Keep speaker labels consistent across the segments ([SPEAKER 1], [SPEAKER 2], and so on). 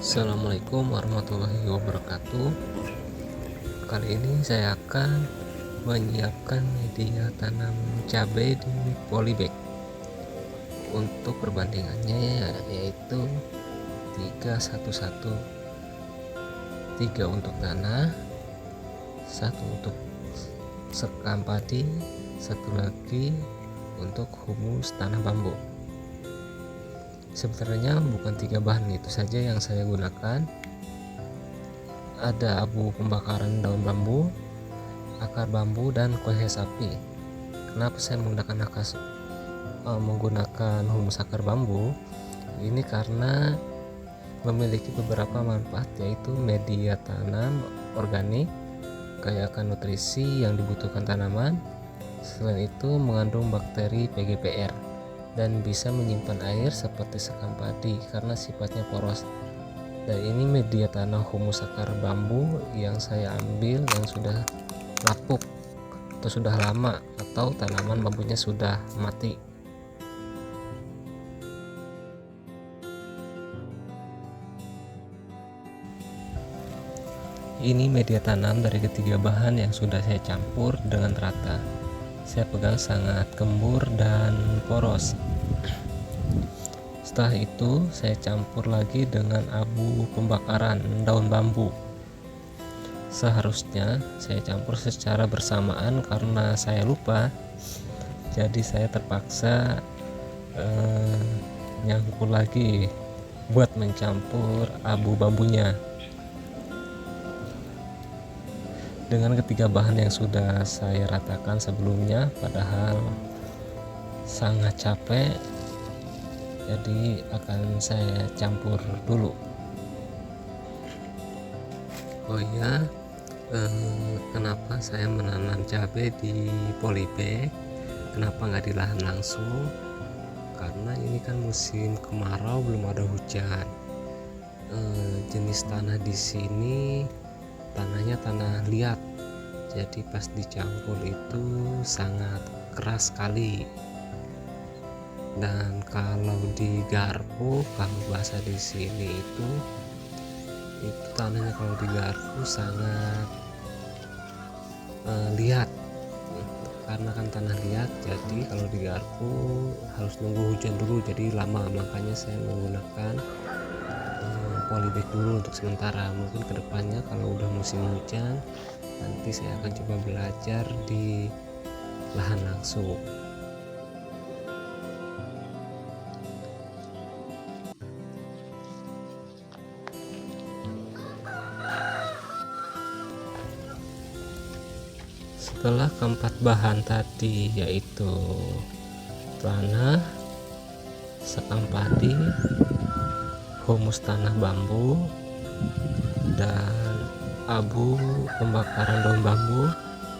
[SPEAKER 1] Assalamualaikum warahmatullahi wabarakatuh. Kali ini saya akan menyiapkan media tanam cabai di polybag. Untuk perbandingannya yaitu 3-1-1, 3 untuk tanah, 1 untuk sekam padi, 1 lagi untuk humus tanah bambu. Sebenarnya bukan 3 bahan itu saja yang saya gunakan. Ada abu pembakaran daun bambu, akar bambu, dan kueh sapi. Kenapa saya menggunakan humus akar bambu? Ini karena memiliki beberapa manfaat, yaitu media tanam organik, kaya akan nutrisi yang dibutuhkan tanaman. Selain itu mengandung bakteri PGPR dan bisa menyimpan air seperti sekam padi karena sifatnya poros. Dan ini media tanam humus akar bambu yang saya ambil yang sudah lapuk atau sudah lama, atau tanaman bambunya sudah mati. Ini media tanam dari ketiga bahan yang sudah saya campur dengan rata. Saya pegang sangat gembur dan poros. Setelah itu saya campur lagi dengan abu pembakaran daun bambu. Seharusnya saya campur secara bersamaan, karena saya lupa, jadi saya terpaksa nyangkul lagi buat mencampur abu bambunya. Dengan ketiga bahan yang sudah saya ratakan sebelumnya, padahal sangat capek, jadi akan saya campur dulu. Oh iya, kenapa saya menanam cabai di polybag, kenapa nggak di lahan langsung? Karena ini kan musim kemarau, belum ada hujan. Jenis tanah di sini tanahnya tanah liat, jadi pas dicampur itu sangat keras sekali. Dan kalau digarpu, kalau bahasa di sini itu tanahnya kalau digarpu sangat liat, karena kan tanah liat, jadi kalau digarpu harus nunggu hujan dulu, jadi lama. Makanya saya menggunakan polybag dulu untuk sementara. Mungkin kedepannya kalau udah musim hujan, nanti saya akan coba belajar di lahan langsung. Setelah keempat bahan tadi, yaitu tanah, sekam padi, humus tanah bambu, dan abu pembakaran daun bambu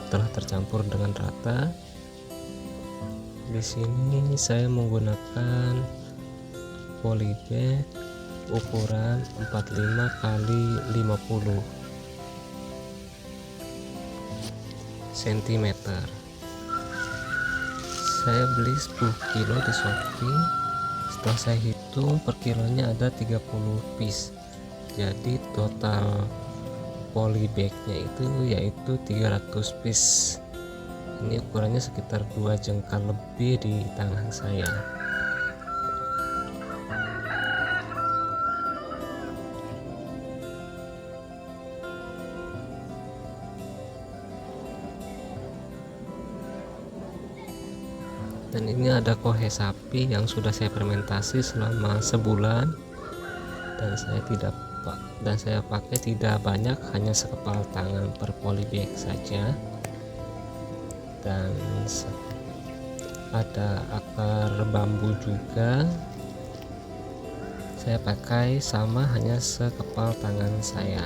[SPEAKER 1] telah tercampur dengan rata. Di sini saya menggunakan polybag ukuran 45 kali 50 cm. Saya beli 10 kilo di Shopee. Setelah saya hitung, per kilonya ada 30 piece, jadi total polybagnya itu yaitu 300 piece. Ini ukurannya sekitar 2 jengkal lebih di tangan saya. Dan ini ada kueh sapi yang sudah saya fermentasi selama sebulan, dan saya pakai tidak banyak, hanya sekepal tangan per polybag saja. Dan ada akar bambu juga, saya pakai sama, hanya sekepal tangan saya.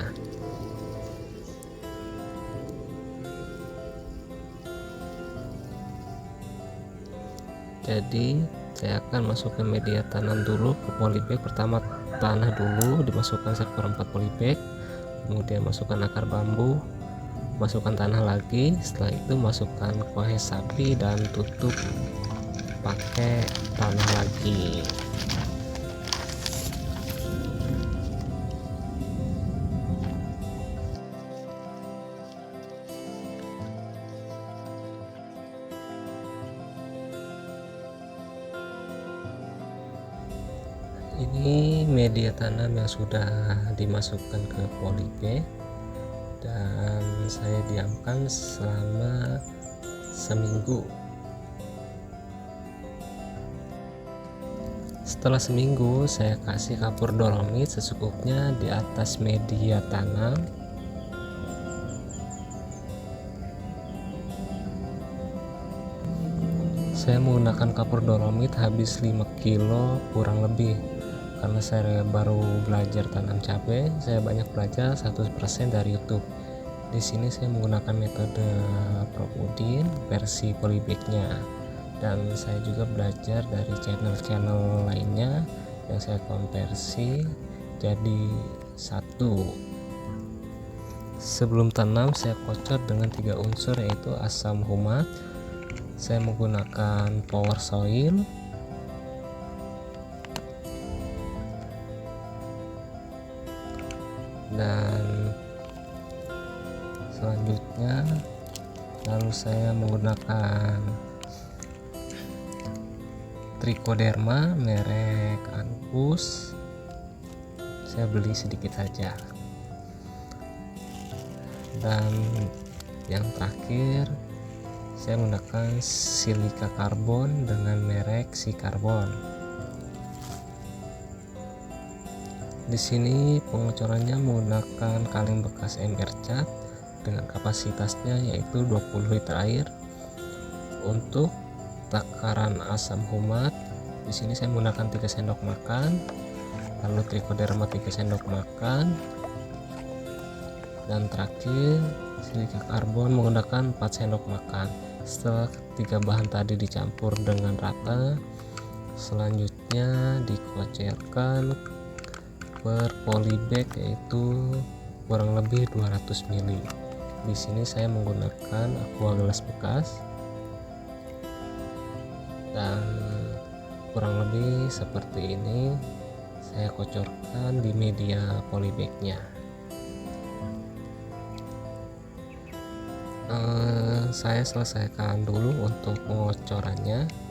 [SPEAKER 1] Jadi saya akan masukkan media tanam dulu ke polybag. Pertama tanah dulu dimasukkan 1/4 polybag, kemudian masukkan akar bambu, masukkan tanah lagi, setelah itu masukkan kueh sapi dan tutup pakai tanah lagi. Ini media tanam yang sudah dimasukkan ke polybag dan saya diamkan selama seminggu. Setelah seminggu, saya kasih kapur dolomit secukupnya di atas media tanam. Saya menggunakan kapur dolomit habis 5 kilo kurang lebih, karena saya baru belajar tanam cabai. Saya banyak belajar 100% dari YouTube. Di sini saya menggunakan metode Propudin versi polybagnya, dan saya juga belajar dari channel-channel lainnya yang saya konversi jadi satu. Sebelum tanam saya kocor dengan 3 unsur, yaitu asam humat. Saya menggunakan power soil, dan selanjutnya saya menggunakan Trichoderma merek Angus. Saya beli sedikit saja. Dan yang terakhir saya menggunakan silika karbon dengan merek Si Karbon. Di sini pengocorannya menggunakan kaleng bekas ember cat dengan kapasitasnya yaitu 20 liter air. Untuk takaran asam humat, di sini saya menggunakan 3 sendok makan, lalu Trichoderma 3 sendok makan, dan terakhir silika karbon menggunakan 4 sendok makan. Setelah 3 bahan tadi dicampur dengan rata, selanjutnya dikocerkan per polybag yaitu kurang lebih 200 ml. Di sini saya menggunakan aqua gelas bekas dan kurang lebih seperti ini saya kocorkan di media polybagnya. Saya selesaikan dulu untuk pengocorannya.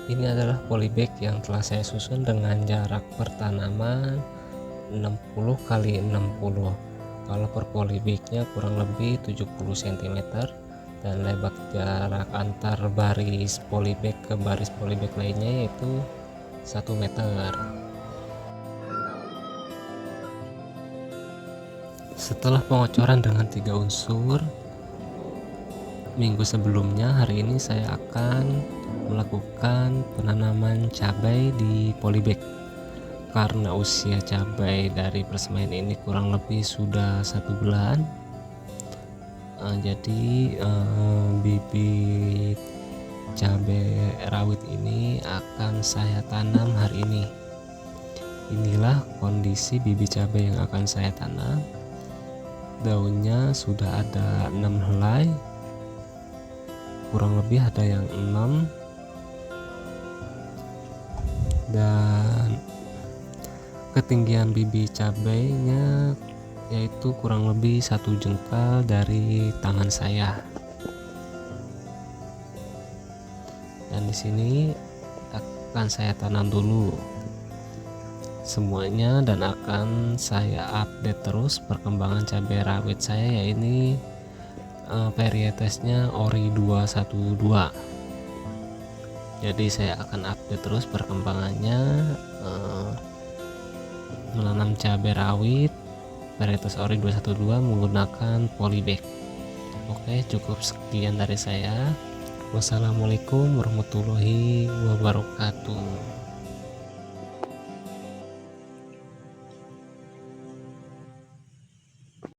[SPEAKER 1] Ini adalah polybag yang telah saya susun dengan jarak pertanaman 60 x 60. Kalau per polybagnya kurang lebih 70 cm, dan lebar jarak antar baris polybag ke baris polybag lainnya yaitu 1 meter. Setelah pengocoran dengan 3 unsur minggu sebelumnya, hari ini saya akan melakukan penanaman cabai di polybag. Karena usia cabai dari persemaian ini kurang lebih sudah 1 bulan, jadi bibit cabai rawit ini akan saya tanam hari ini. Inilah kondisi bibit cabai yang akan saya tanam. Daunnya sudah ada 6 helai, kurang lebih ada yang 6, dan ketinggian bibit cabainya yaitu kurang lebih 1 jengkal dari tangan saya. Dan di sini akan saya tanam dulu semuanya, dan akan saya update terus perkembangan cabai rawit saya, yaitu varietasnya Ori 212. Jadi saya akan update terus perkembangannya menanam cabai rawit varietas Ori 212 menggunakan polybag. Oke, cukup sekian dari saya. Wassalamualaikum warahmatullahi wabarakatuh.